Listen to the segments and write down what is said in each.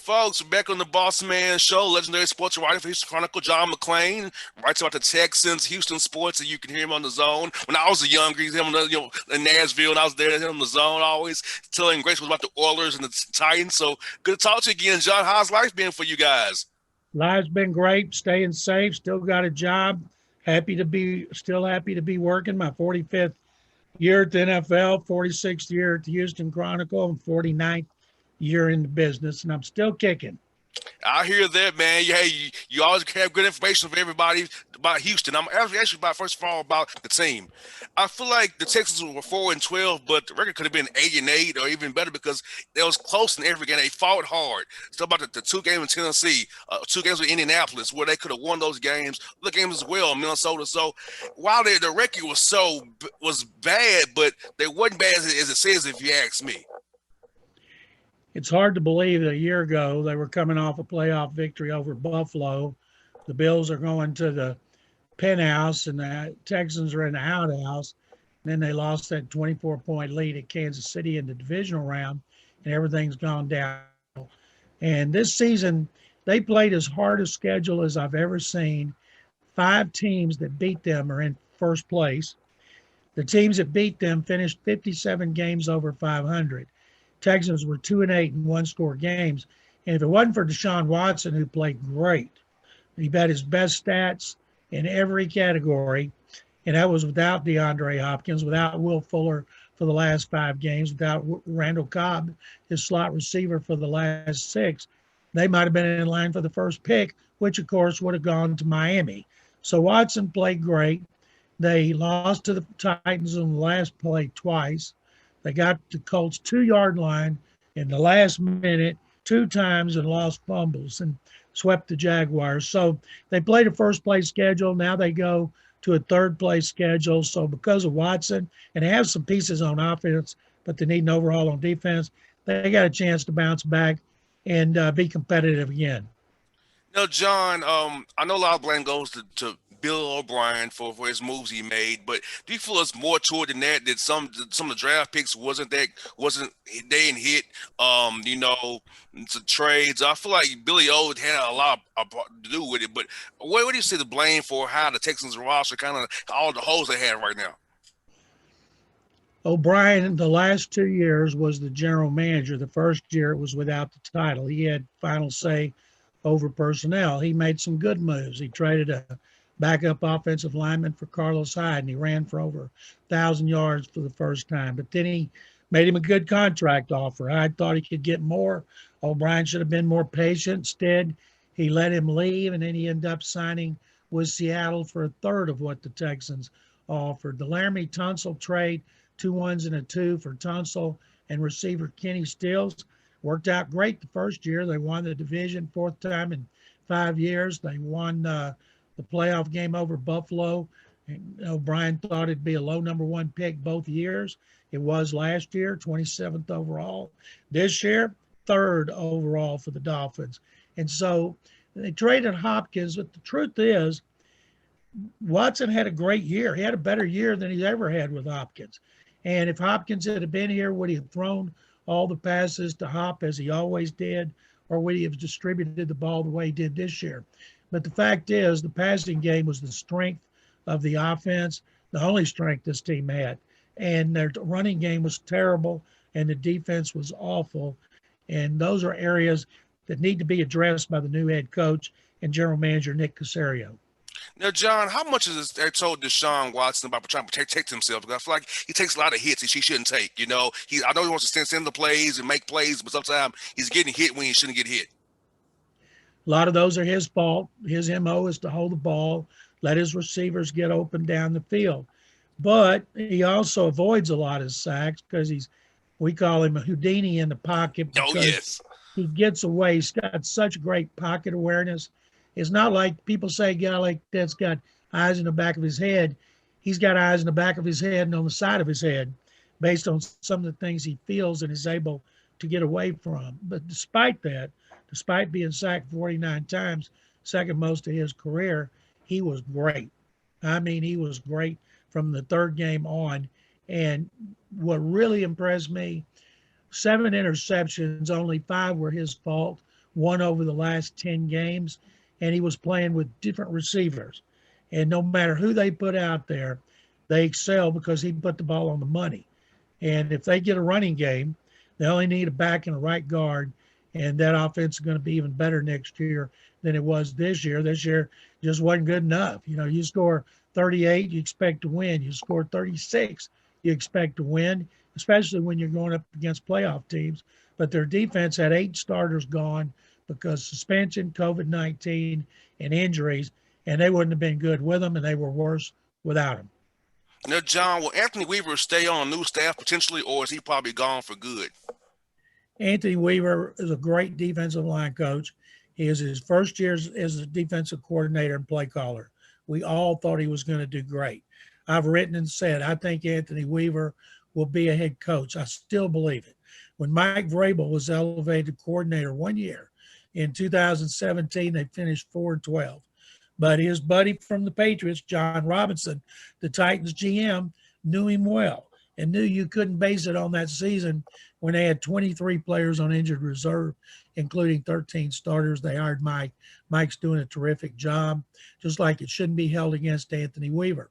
Folks, we're back on the Bossman show. Legendary sports writer for Houston Chronicle, John McClain, writes about the Texans, Houston sports, and you can hear him on the zone. When I was younger, he's him in Nashville, and I was there, him on the zone always telling great stories about the Oilers and the Titans. So good to talk to you again, John. How's life been for you guys? Life's been great, staying safe, still got a job. Happy to be working my 45th year at the NFL, 46th year at the Houston Chronicle, and 49th year in the business, and I'm still kicking. I hear that, man. You always have good information for everybody about Houston. I'm actually about first of all about the team. I feel like the Texans were 4-12, but the record could have been 8-8 or even better because they was close in every game. They fought hard. Still about the two games in Tennessee, two games with Indianapolis, where they could have won those games. The games as well, Minnesota. So while the record was bad, but they wasn't bad as it says, if you ask me. It's hard to believe that a year ago they were coming off a playoff victory over Buffalo. The Bills are going to the penthouse, and the Texans are in the outhouse. And then they lost that 24-point lead at Kansas City in the divisional round, and everything's gone down. And this season, they played as hard a schedule as I've ever seen. 5 teams that beat them are in first place. The teams that beat them finished 57 games over 500. Texans were 2-8 in one-score games. And if it wasn't for Deshaun Watson, who played great, he had his best stats in every category, and that was without DeAndre Hopkins, without Will Fuller for the last 5 games, without Randall Cobb, his slot receiver for the last 6, they might have been in line for the first pick, which, of course, would have gone to Miami. So Watson played great. They lost to the Titans in the last play twice. They got the Colts 2-yard line in the last minute 2 times and lost fumbles and swept the Jaguars. So they played a first-place schedule. Now they go to a third-place schedule. So because of Watson, and they have some pieces on offense, but they need an overhaul on defense, they got a chance to bounce back and be competitive again. No, John, I know a lot of blame goes to Bill O'Brien for his moves he made, but do you feel it's more to it than that? That some of the draft picks wasn't they didn't hit some trades. I feel like Billy O had a lot to do with it. But what do you see the blame for how the Texans roster kind of all the holes they have right now? O'Brien, the last 2 years, was the general manager. The first year it was without the title. He had final say over personnel. He made some good moves. He traded a backup offensive lineman for Carlos Hyde, and he ran for over 1,000 yards for the first time. But then he made him a good contract offer. I thought he could get more. O'Brien should have been more patient. Instead, he let him leave, and then he ended up signing with Seattle for a third of what the Texans offered. The Laramie Tunsil trade, 2 1s and a 2 for Tunsil and receiver Kenny Stills, worked out great the first year. They won the division 4th time in 5 years. They won the playoff game over Buffalo. And O'Brien thought it'd be a low number 1 pick both years. It was last year, 27th overall. This year, 3rd overall for the Dolphins. And so they traded Hopkins, but the truth is, Watson had a great year. He had a better year than he's ever had with Hopkins. And if Hopkins had been here, would he have thrown all the passes to Hop as he always did, or would he have distributed the ball the way he did this year? But the fact is, the passing game was the strength of the offense, the only strength this team had. And their running game was terrible, and the defense was awful. And those are areas that need to be addressed by the new head coach and general manager, Nick Caserio. Now, John, how much is they told Deshaun Watson about trying to protect himself? Because I feel like he takes a lot of hits that he shouldn't take. I know he wants to send the plays and make plays, but sometimes he's getting hit when he shouldn't get hit. A lot of those are his fault. His MO is to hold the ball, let his receivers get open down the field. But he also avoids a lot of sacks because we call him a Houdini in the pocket. Oh, yes. He gets away. He's got such great pocket awareness. It's not like people say a guy like that's got eyes in the back of his head. He's got eyes in the back of his head and on the side of his head based on some of the things he feels and is able to get away from. But despite that, despite being sacked 49 times, second most of his career, he was great. I mean, he was great from the 3rd game on. And what really impressed me, 7 interceptions, only 5 were his fault. won over the last 10 games, and he was playing with different receivers. And no matter who they put out there, they excel because he put the ball on the money. And if they get a running game, they only need a back and a right guard, and that offense is going to be even better next year than it was this year. This year just wasn't good enough. You know, you score 38, you expect to win. You score 36, you expect to win, especially when you're going up against playoff teams. But their defense had 8 starters gone because suspension, COVID-19, and injuries, and they wouldn't have been good with them, and they were worse without them. Now, John, will Anthony Weaver stay on a new staff potentially, or is he probably gone for good? Anthony Weaver is a great defensive line coach. He is his first year as a defensive coordinator and play caller. We all thought he was going to do great. I've written and said, I think Anthony Weaver will be a head coach. I still believe it. When Mike Vrabel was elevated coordinator one year in 2017, they finished 4-12. But his buddy from the Patriots, John Robinson, the Titans GM, knew him well and knew you couldn't base it on that season when they had 23 players on injured reserve, including 13 starters. They hired Mike. Mike's doing a terrific job, just like it shouldn't be held against Anthony Weaver.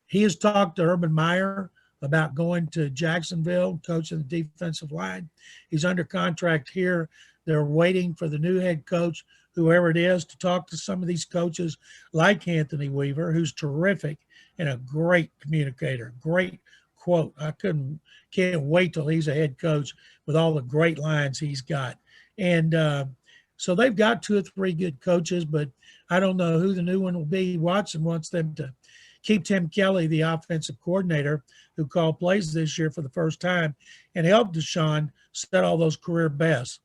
He has talked to Urban Meyer about going to Jacksonville, coaching the defensive line. He's under contract here. They're waiting for the new head coach, whoever it is, to talk to some of these coaches like Anthony Weaver, who's terrific and a great communicator, great quote. Can't wait till he's a head coach with all the great lines he's got. And so they've got 2 or 3 good coaches, but I don't know who the new one will be. Watson wants them to keep Tim Kelly, the offensive coordinator, who called plays this year for the first time, and helped Deshaun set all those career bests.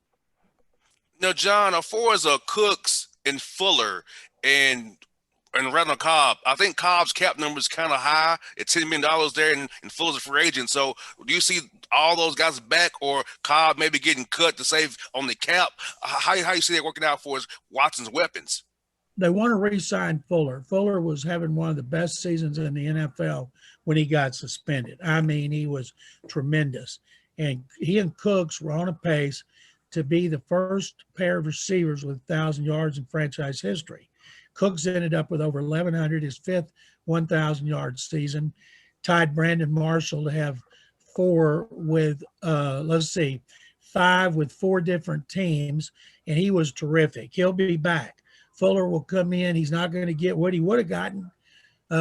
Now, John, as far as Cooks and Fuller and Randall Cobb, I think Cobb's cap number is kind of high at $10 million there, and Fuller's a free agent. So do you see all those guys back, or Cobb maybe getting cut to save on the cap? How you see that working out for Watson's weapons? They want to re-sign Fuller. Fuller was having one of the best seasons in the NFL when he got suspended. I mean, he was tremendous. And he and Cooks were on a pace to be the first pair of receivers with 1,000 yards in franchise history. Cooks ended up with over 1,100, his 5th 1,000-yard season, tied Brandon Marshall to have 5 with 4 different teams, and he was terrific. He'll be back. Fuller will come in. He's not going to get what he would have gotten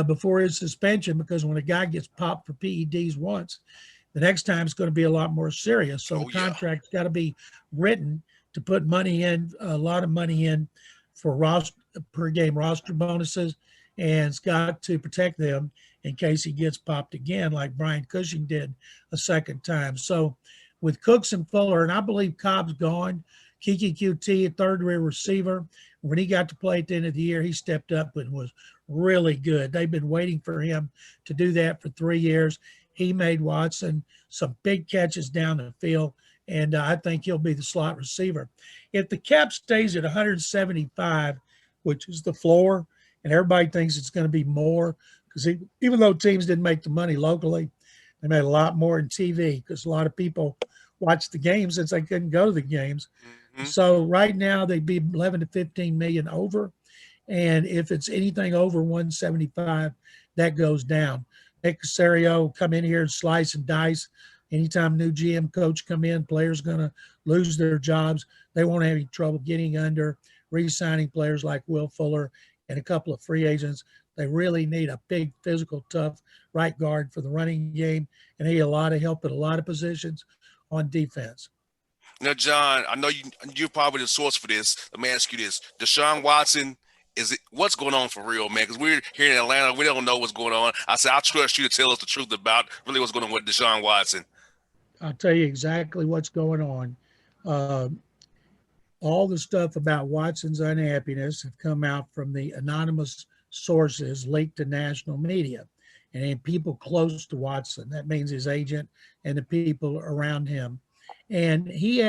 before his suspension, because when a guy gets popped for PEDs once, the next time it's going to be a lot more serious. So the contract's got to be written to put money in, a lot of money in for per game roster bonuses, and it's got to protect them in case he gets popped again, like Brian Cushing did a second time. So with Cooks and Fuller, and I believe Cobb's gone, Kiki QT, a third-year receiver, when he got to play at the end of the year, he stepped up and was really good. They've been waiting for him to do that for 3 years. He made Watson some big catches down the field, and I think he'll be the slot receiver. If the cap stays at 175, which is the floor, and everybody thinks it's going to be more, because even though teams didn't make the money locally, they made a lot more in TV because a lot of people watched the games since they couldn't go to the games. Mm-hmm. So right now they'd be 11 to 15 million over. And if it's anything over 175, that goes down. Nick Caserio come in here and slice and dice. Anytime new GM coach come in, players going to lose their jobs. They won't have any trouble getting under, re-signing players like Will Fuller and a couple of free agents. They really need a big, physical, tough right guard for the running game, and he need a lot of help at a lot of positions on defense. Now, John, I know you're probably the source for this. Let me ask you this. Deshaun Watson, what's going on for real, man? Because we're here in Atlanta. We don't know what's going on. I said, I'll trust you to tell us the truth about really what's going on with Deshaun Watson. I'll tell you exactly what's going on. All the stuff about Watson's unhappiness have come out from the anonymous sources leaked to national media and people close to Watson. That means his agent and the people around him. And he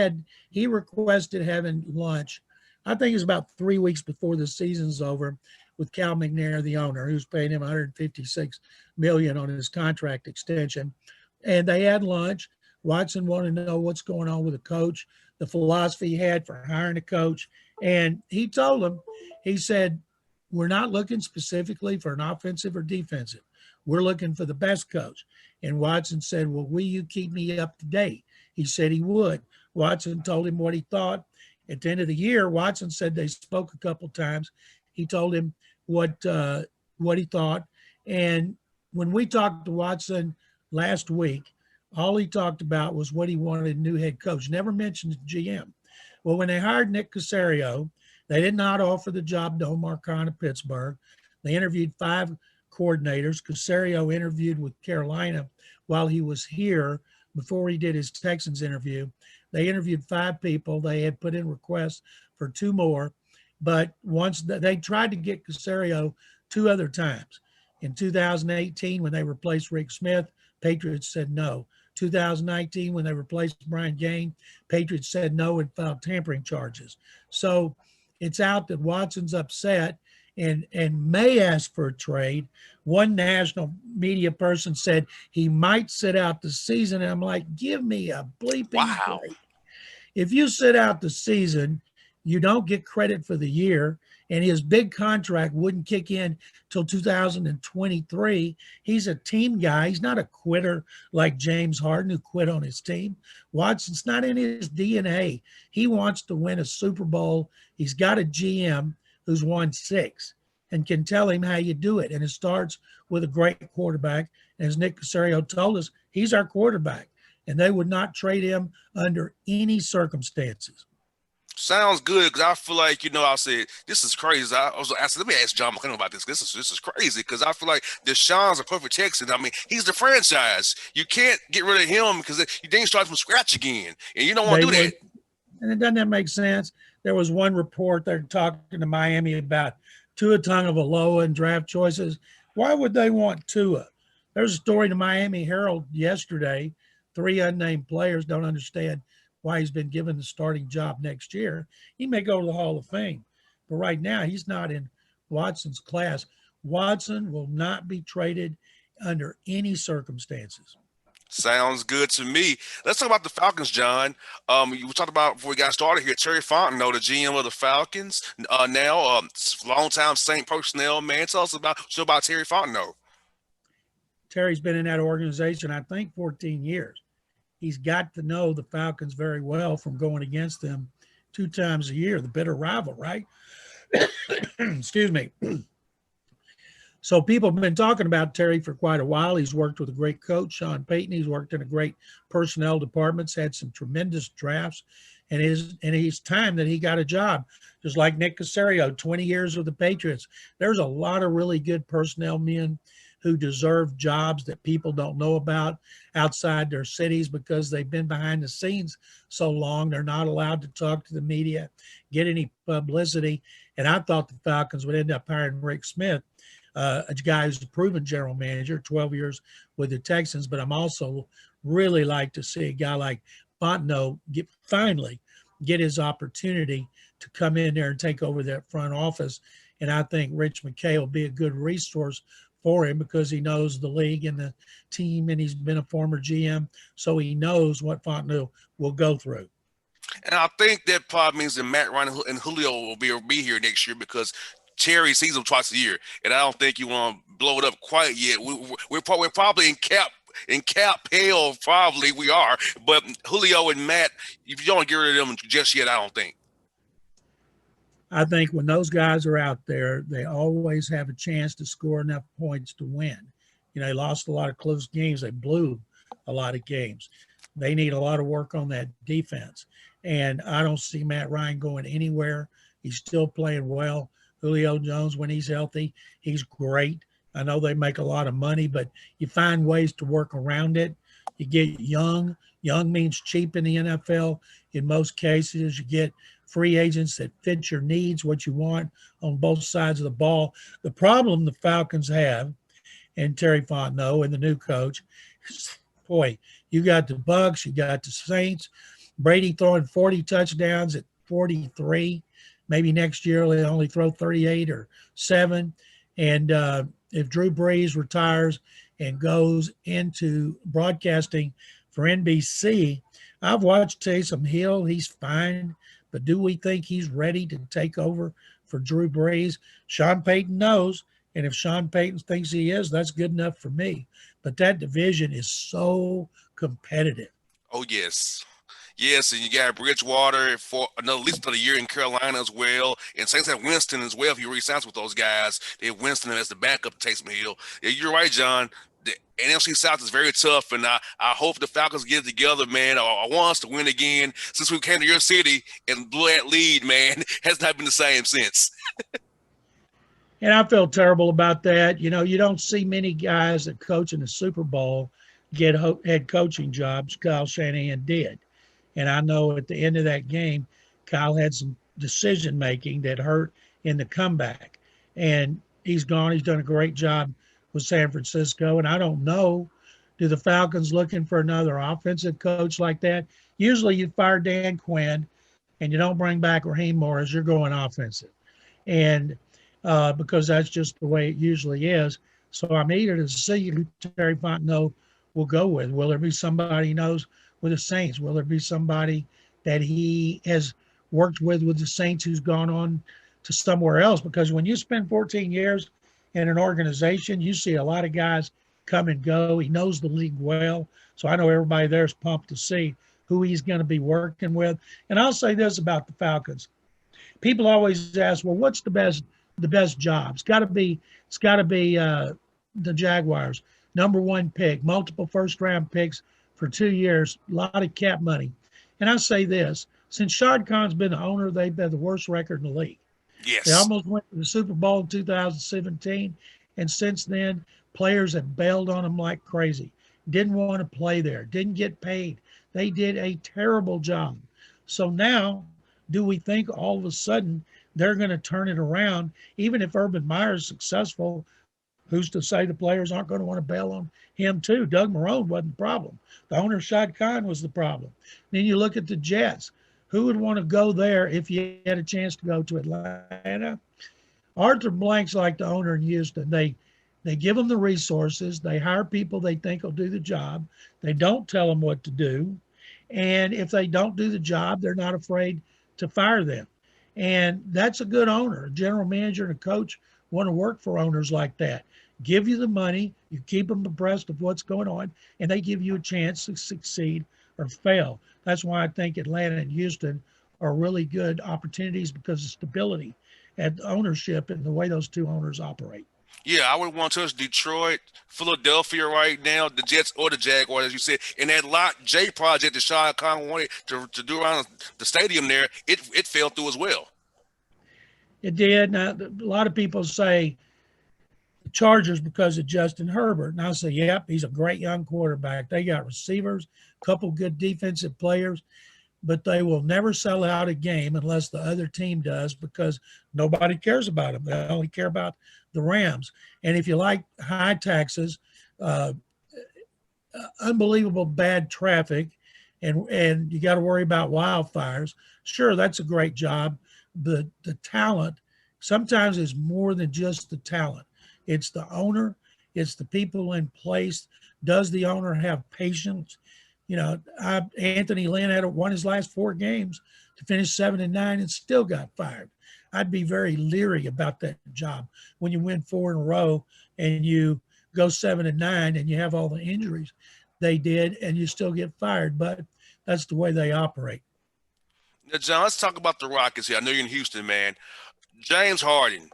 requested having lunch, I think it was about 3 weeks before the season's over, with Cal McNair, the owner, who's paying him $156 million on his contract extension. And they had lunch. Watson wanted to know what's going on with the coach. the philosophy he had for hiring a coach. And he told him, he said, we're not looking specifically for an offensive or defensive. We're looking for the best coach. And Watson said, well, will you keep me up to date? He said he would. Watson told him what he thought. At the end of the year, Watson said they spoke a couple times. He told him what he thought. And when we talked to Watson last week, all he talked about was what he wanted a new head coach. Never mentioned GM. Well, when they hired Nick Caserio, they did not offer the job to Omar Khan of Pittsburgh. They interviewed 5 coordinators. Caserio interviewed with Carolina while he was here before he did his Texans interview. They interviewed 5 people. They had put in requests for 2 more. But once they tried to get Caserio 2 other times. In 2018, when they replaced Rick Smith, Patriots said no. 2019, when they replaced Brian Gaine, Patriots said no and filed tampering charges. So it's out that Watson's upset and may ask for a trade. One national media person said he might sit out the season. And I'm like, give me a bleeping break. If you sit out the season, you don't get credit for the year, and his big contract wouldn't kick in till 2023. He's a team guy. He's not a quitter like James Harden, who quit on his team. Watson's not in his DNA. He wants to win a Super Bowl. He's got a GM who's won 6 and can tell him how you do it. And it starts with a great quarterback. As Nick Caserio told us, he's our quarterback, and they would not trade him under any circumstances. Sounds good, because I feel like, I said, this is crazy. I said, let me ask John McClain about this. This is crazy, because I feel like Deshaun's a perfect Texan. I mean, he's the franchise. You can't get rid of him because then you start from scratch again, and you don't want to do that. And doesn't that make sense? There was one report they're talking to Miami about Tua Tagovailoa and draft choices. Why would they want Tua? There's a story in the Miami Herald yesterday. 3 unnamed players don't understand why he's been given the starting job next year. He may go to the Hall of Fame, but right now he's not in Watson's class. Watson will not be traded under any circumstances. Sounds good to me. Let's talk about the Falcons, John. We talked about before we got started here. Terry Fontenot, the GM of the Falcons, now long-time Saint personnel man. Tell us about Terry Fontenot. Terry's been in that organization, I think, 14 years. He's got to know the Falcons very well from going against them 2 times a year, the bitter rival, right? Excuse me. So people have been talking about Terry for quite a while. He's worked with a great coach, Sean Payton. He's worked in a great personnel departments, had some tremendous drafts, and it's time that he got a job. Just like Nick Caserio, 20 years with the Patriots. There's a lot of really good personnel men who deserve jobs that people don't know about outside their cities because they've been behind the scenes so long. They're not allowed to talk to the media, get any publicity. And I thought the Falcons would end up hiring Rick Smith, a guy who's a proven general manager, 12 years with the Texans. But I'm also really like to see a guy like Fontenot finally get his opportunity to come in there and take over that front office. And I think Rich McKay will be a good resource for him because he knows the league and the team, and he's been a former GM, so he knows what Fontenot will go through. And I think that probably means that Matt Ryan and Julio will be here next year, because Terry sees them twice a year, and I don't think you want to blow it up quite yet. We're probably in cap hell, probably we are, but Julio and Matt, if you don't get rid of them just yet, I don't think. I think when those guys are out there, they always have a chance to score enough points to win. They lost a lot of close games. They blew a lot of games. They need a lot of work on that defense. And I don't see Matt Ryan going anywhere. He's still playing well. Julio Jones, when he's healthy, he's great. I know they make a lot of money, but you find ways to work around it. You get young. Young means cheap in the NFL. In most cases, you get free agents that fit your needs, what you want on both sides of the ball. The problem the Falcons have, and Terry Fontenot and the new coach, boy, you got the Bucs, you got the Saints, Brady throwing 40 touchdowns at 43. Maybe next year he'll only throw 38 or 7. And if Drew Brees retires and goes into broadcasting for NBC, I've watched Taysom Hill. He's fine. But do we think he's ready to take over for Drew Brees? Sean Payton knows. And if Sean Payton thinks he is, that's good enough for me. But that division is so competitive. Oh yes. Yes, and you got Bridgewater for another at least another year in Carolina as well. And Saints have Winston as well if he re-signs with those guys. They have Winston as the backup to Taysom Hill. Yeah, you're right, John. The NFC South is very tough, and I hope the Falcons get it together, man. I want us to win again. Since we came to your city and blew that lead, man, has not been the same since. And I feel terrible about that. You know, you don't see many guys that coach in the Super Bowl get head coaching jobs. Kyle Shanahan did. And I know at the end of that game, Kyle had some decision making that hurt in the comeback. And he's gone. He's done a great job with San Francisco. And I don't know, do the Falcons looking for another offensive coach like that? Usually you fire Dan Quinn and you don't bring back Raheem Morris, you're going offensive. And because that's just the way it usually is. So I'm eager to see who Terry Fontenot will go with. Will there be somebody he knows with the Saints? Will there be somebody that he has worked with the Saints who's gone on to somewhere else? Because when you spend 14 years in an organization, you see a lot of guys come and go. He knows the league well. So I know everybody there is pumped to see who he's going to be working with. And I'll say this about the Falcons. People always ask, well, what's the best job? It's got to be the Jaguars. Number one pick, multiple first round picks for 2 years, a lot of cap money. And I say this, since Shad Khan's been the owner, they've had the worst record in the league. Yes. They almost went to the Super Bowl in 2017. And since then, players have bailed on them like crazy. Didn't want to play there, didn't get paid. They did a terrible job. So now, do we think all of a sudden they're going to turn it around? Even if Urban Meyer is successful, who's to say the players aren't going to want to bail on him too? Doug Marrone wasn't the problem. The owner, Shad Khan, was the problem. Then you look at the Jets. Who would want to go there if you had a chance to go to Atlanta? Arthur Blank's like the owner in Houston. They give them the resources. They hire people they think will do the job. They don't tell them what to do. And if they don't do the job, they're not afraid to fire them. And that's a good owner. A general manager and a coach want to work for owners like that. Give you the money, you keep them abreast of what's going on, and they give you a chance to succeed or fail. That's why I think Atlanta and Houston are really good opportunities, because of stability at ownership and the way those two owners operate. Yeah, I would want to touch Detroit, Philadelphia right now, the Jets or the Jaguars, as you said. And that Lot J project that Sean Conn wanted to do around the stadium there, it fell through as well. It did. Now, a lot of people say the Chargers because of Justin Herbert. And I say, yep, he's a great young quarterback. They got receivers, a couple good defensive players, but they will never sell out a game unless the other team does, because nobody cares about them. They only care about the Rams. And if you like high taxes, unbelievable bad traffic, and you got to worry about wildfires, sure, that's a great job. But the talent sometimes is more than just the talent. It's the owner. It's the people in place. Does the owner have patience? You know, Anthony Lynn had won his last 4 games to finish 7-9 and still got fired. I'd be very leery about that job when you win 4 in a row and you go 7-9 and you have all the injuries they did and you still get fired. But that's the way they operate. Now, John, let's talk about the Rockets here. I know you're in Houston, man. James Harden.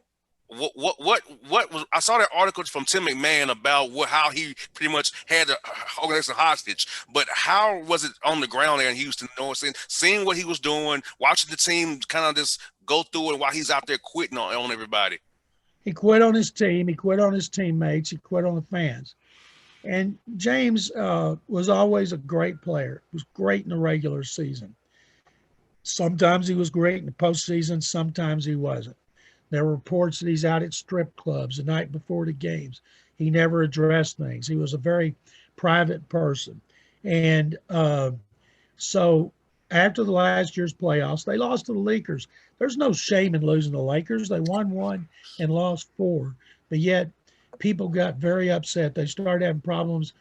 What was, I saw that article from Tim McMahon about how he pretty much had the organization hostage, but how was it on the ground there in Houston? You know, seeing what he was doing, watching the team kind of just go through it while he's out there quitting on everybody. He quit on his team. He quit on his teammates. He quit on the fans. And James was always a great player. He was great in the regular season. Sometimes he was great in the postseason. Sometimes he wasn't. There were reports that he's out at strip clubs the night before the games. He never addressed things. He was a very private person. And so after the last year's playoffs, they lost to the Lakers. There's no shame in losing to the Lakers. They won 1 and lost 4. But yet people got very upset. They started having problems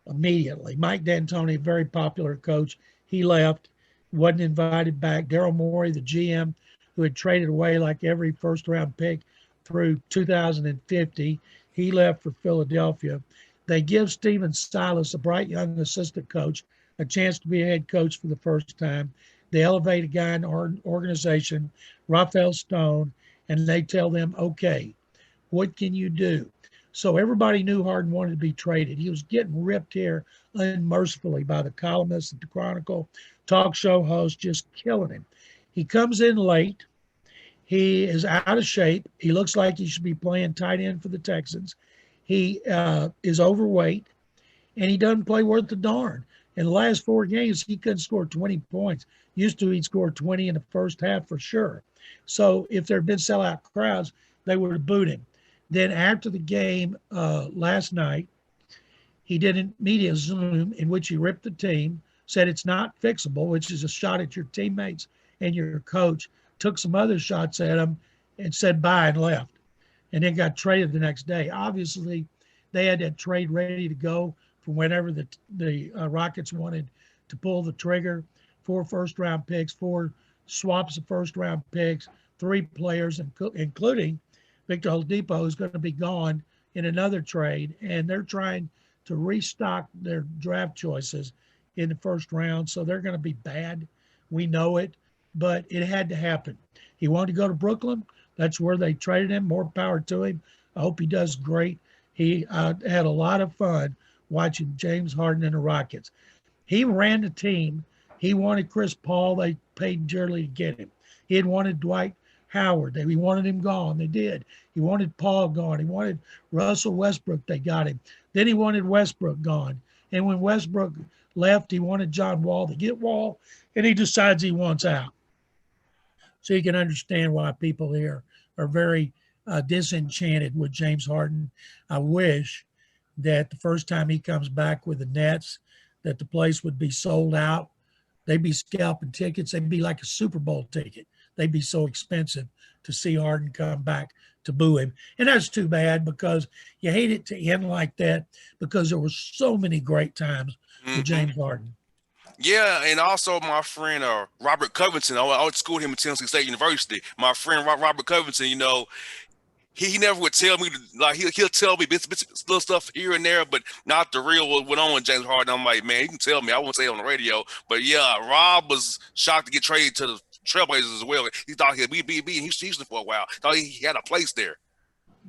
immediately. Mike D'Antoni, very popular coach, He left, wasn't invited back. Daryl Morey, the GM, who had traded away like every first round pick through 2050, he left for Philadelphia. They give Stephen Silas, a bright young assistant coach, a chance to be a head coach for the first time. They elevate a guy in our organization, Raphael Stone, and they tell them, okay, what can you do? So everybody knew Harden wanted to be traded. He was getting ripped here unmercifully by the columnists at the Chronicle, talk show host, just killing him. He comes in late. He is out of shape. He looks like he should be playing tight end for the Texans. He is overweight, and he doesn't play worth the darn. In the last 4 games, he couldn't score 20 points. Used to, he'd score 20 in the first half for sure. So if there had been sellout crowds, they would have booed him. Then after the game last night, he did a media Zoom in which he ripped the team, said it's not fixable, which is a shot at your teammates and your coach, took some other shots at him and said bye and left, and then got traded the next day. Obviously, they had that trade ready to go for whenever the Rockets wanted to pull the trigger. 4 first-round picks, 4 swaps of first-round picks, 3 players, including Victor Oladipo, who's going to be gone in another trade, and they're trying to restock their draft choices in the first round, so they're going to be bad. We know it, but it had to happen. He wanted to go to Brooklyn. That's where they traded him. More power to him. I hope he does great. He had a lot of fun watching James Harden and the Rockets. He ran the team. He wanted Chris Paul. They paid dearly to get him. He had wanted Dwight Howard. He wanted him gone. They did. He wanted Paul gone. He wanted Russell Westbrook. They got him. Then he wanted Westbrook gone. And when Westbrook left, he wanted John Wall to get Wall, and he decides he wants out. So you can understand why people here are very disenchanted with James Harden. I wish that the first time he comes back with the Nets, that the place would be sold out. They'd be scalping tickets. They'd be like a Super Bowl ticket. They'd be so expensive to see Harden come back to boo him. And that's too bad, because you hate it to end like that, because there were so many great times with James Harden. Yeah, and also my friend Robert Covington. I went to school with him at Tennessee State University. My friend Robert Covington, he never would tell me like he'll tell me bits little stuff here and there, but not the real what went on with James Harden. I'm like, man, you can tell me. I won't say it on the radio, but yeah, Rob was shocked to get traded to the Trailblazers as well. He thought he'd be in Houston for a while. Thought he had a place there.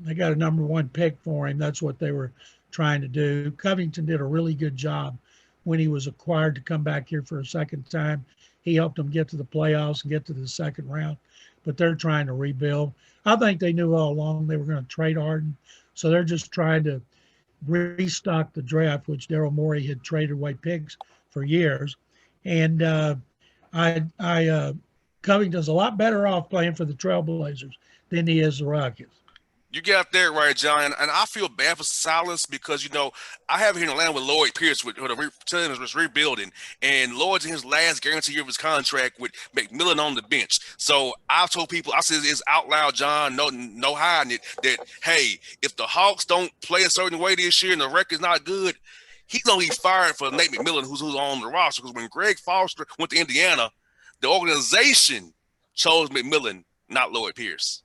They got a number 1 pick for him. That's what they were trying to do. Covington did a really good job when he was acquired to come back here for a second time. He helped them get to the playoffs and get to the second round, but they're trying to rebuild. I think they knew all along they were going to trade Harden, so they're just trying to restock the draft, which Daryl Morey had traded away picks for years. And Covington's a lot better off playing for the Trailblazers than he is the Rockets. You got that right, John. And I feel bad for Silas because, I have here in Atlanta with Lloyd Pierce with the team was rebuilding. And Lloyd's in his last guarantee year of his contract with McMillan on the bench. So I told people, I said it's out loud, John, no hiding it, that, hey, if the Hawks don't play a certain way this year and the record's not good, he's going to be fired for Nate McMillan, who's on the roster. Because when Greg Foster went to Indiana, the organization chose McMillan, not Lloyd Pierce.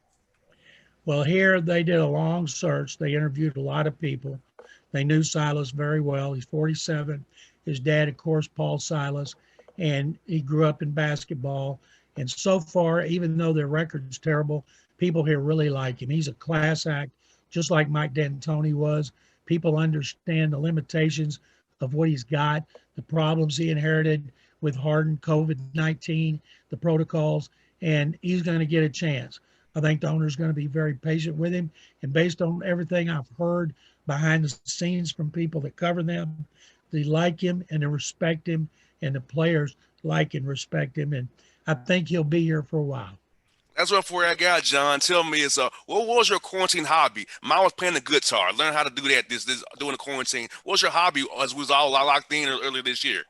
Well, here they did a long search. They interviewed a lot of people. They knew Silas very well. He's 47. His dad, of course, Paul Silas, and he grew up in basketball. And so far, even though their record's terrible, people here really like him. He's a class act, just like Mike D'Antoni was. People understand the limitations of what he's got, the problems he inherited with Harden, COVID-19, the protocols, and he's going to get a chance. I think the owner's going to be very patient with him. And based on everything I've heard behind the scenes from people that cover them, they like him and they respect him, and the players like and respect him. And I think he'll be here for a while. That's what for I got, John. Tell me, what was your quarantine hobby? Mine was playing the guitar. Learn how to do that this during the quarantine. What was your hobby as we was all locked in earlier this year?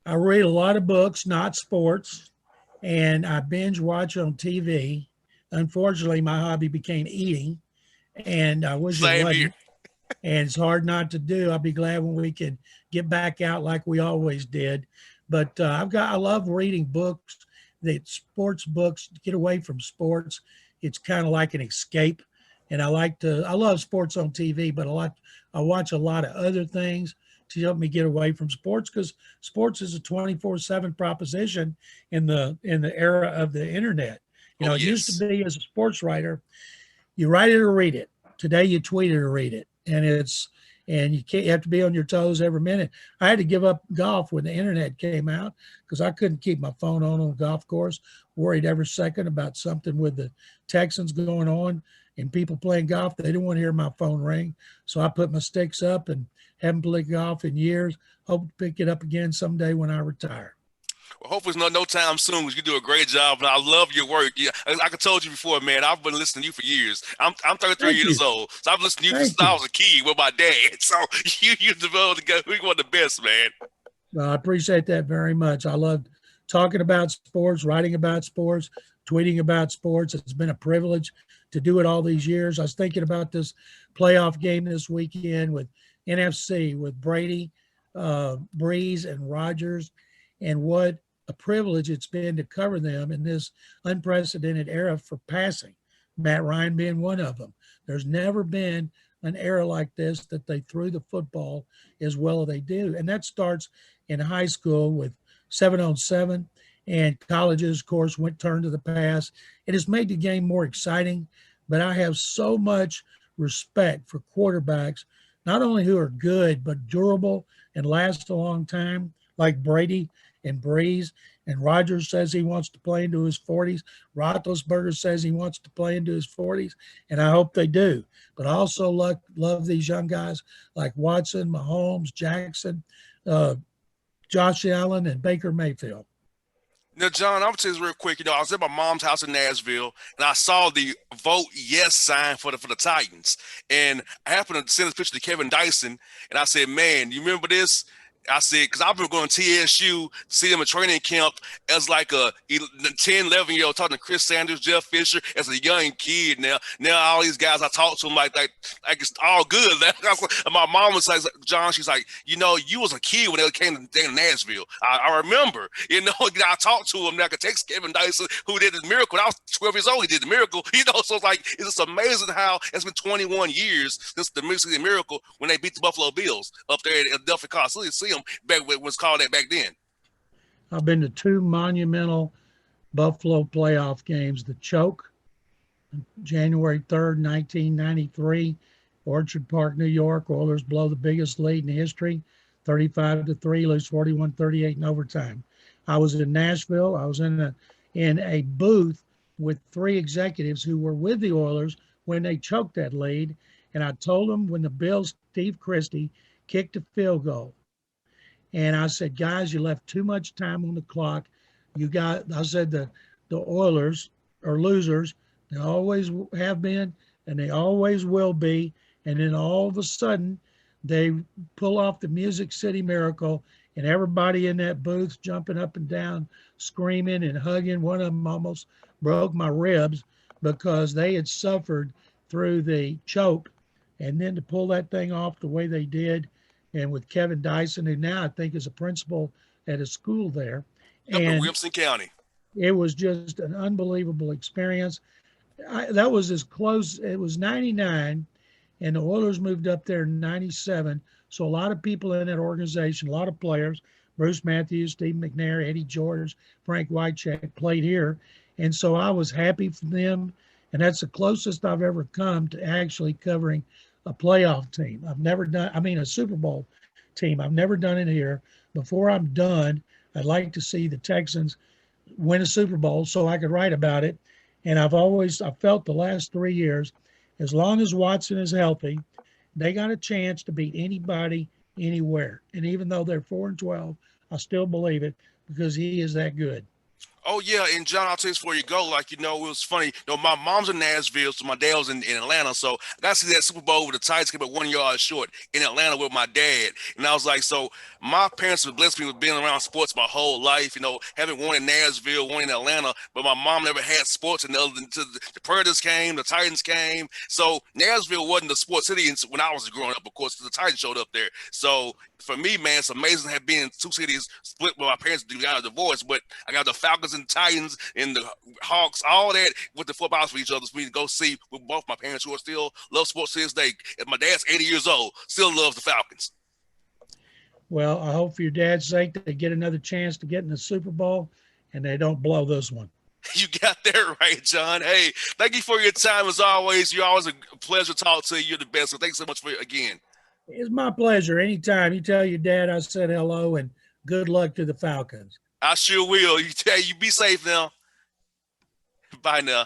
I read a lot of books, not sports, and I binge watch on TV. Unfortunately, my hobby became eating, and I wish it wasn't. and it's hard not to do. I'll be glad when we can get back out like we always did. But I love reading books, the sports books, to get away from sports. It's kind of like an escape. And I love sports on TV, but I watch a lot of other things to help me get away from sports because sports is a 24/7 proposition in the era of the internet. You Oh know, it used to yes. be as a sports writer, you write it or read it. Today you tweet it or read it. You have to be on your toes every minute. I had to give up golf when the internet came out because I couldn't keep my phone on the golf course, worried every second about something with the Texans going on and people playing golf. They didn't want to hear my phone ring. So I put my sticks up and haven't played golf in years. Hope to pick it up again someday when I retire. Well, hopefully it's no time soon because you do a great job, and I love your work. Yeah, like I told you before, man, I've been listening to you for years. I'm 33 Thank years you. old, so I've listened to you since Thank I you. was a kid with my dad. So you developed the guy. We one of the best, man. Well, I appreciate that very much. I love talking about sports, writing about sports, tweeting about sports. It's been a privilege to do it all these years. I was thinking about this playoff game this weekend with NFC, with Brady, Breeze, and Rogers, and what a privilege it's been to cover them in this unprecedented era for passing, Matt Ryan being one of them. There's never been an era like this that they threw the football as well as they do. And that starts in high school with 7-on-7, and colleges, of course, went turn to the pass. It has made the game more exciting, but I have so much respect for quarterbacks, not only who are good, but durable and last a long time, like Brady and Breeze. And Rogers says he wants to play into his 40s. Roethlisberger says he wants to play into his 40s, and I hope they do. But I also love these young guys like Watson, Mahomes, Jackson, uh, Josh Allen, and Baker Mayfield. Now, John, I'm gonna tell you this real quick. I was at my mom's house in Nashville, and I saw the vote yes sign for the Titans. And I happened to send this picture to Kevin Dyson, and I said, "Man, you remember this?" I said, because I've been going to TSU, see them in training camp as like a 10, 11-year-old, talking to Chris Sanders, Jeff Fisher as a young kid. Now all these guys, I talk to them like it's all good. And my mom was like, John, she's like, you was a kid when they came to Nashville. I remember, I talked to him. I could text Kevin Dyson, who did the miracle. I was 12 years old. He did the miracle. So it's like, it's just amazing how it's been 21 years since the Mississippi Miracle when they beat the Buffalo Bills up there at Delphi Coliseum. Back what was called that back then. I've been to two monumental Buffalo playoff games. The choke, January 3rd, 1993, Orchard Park, New York. Oilers blow the biggest lead in history, 35-3, lose 41-38 in overtime. I was in Nashville. I was in a booth with three executives who were with the Oilers when they choked that lead. And I told them when the Bills, Steve Christie, kicked a field goal. And I said, guys, you left too much time on the clock. I said, the Oilers are losers. They always have been, and they always will be. And then all of a sudden, they pull off the Music City Miracle, and everybody in that booth jumping up and down, screaming and hugging. One of them almost broke my ribs because they had suffered through the choke. And then to pull that thing off the way they did, and with Kevin Dyson, who now I think is a principal at a school there. Up in And Williamson County. it was just an unbelievable experience. That was as close, it was 99, and the Oilers moved up there in 97. So a lot of people in that organization, a lot of players, Bruce Matthews, Steve McNair, Eddie George, Frank Wycheck played here. And so I was happy for them. And that's the closest I've ever come to actually covering a playoff team. A Super Bowl team. I've never done it here. Before I'm done, I'd like to see the Texans win a Super Bowl so I could write about it. And I felt the last 3 years, as long as Watson is healthy, they got a chance to beat anybody, anywhere. And even though they're 4-12, I still believe it because he is that good. Oh yeah, and John, I'll tell you this before you go. Like, it was funny. My mom's in Nashville, so my dad was in Atlanta. So I got to see that Super Bowl where the Titans came up 1 yard short in Atlanta with my dad. And I was like, so my parents have blessed me with being around sports my whole life. Having one in Nashville, one in Atlanta, but my mom never had sports. And the Predators came, the Titans came. So Nashville wasn't the sports city when I was growing up. Of course, the Titans showed up there. So for me, man, it's amazing to have been in two cities split with my parents got a divorce, but I got the Falcons and Titans and the Hawks, all that with the footballs for each other for me to go see with both my parents who are still love sports to this day. And my dad's 80 years old, still loves the Falcons. Well, I hope for your dad's sake they get another chance to get in the Super Bowl and they don't blow this one. You got that right, John. Hey, thank you for your time as always. You're always a pleasure to talk to you. You're the best. So thanks so much for it again. It's my pleasure. Anytime you tell your dad I said hello and good luck to the Falcons. I sure will. You be safe now. Bye now.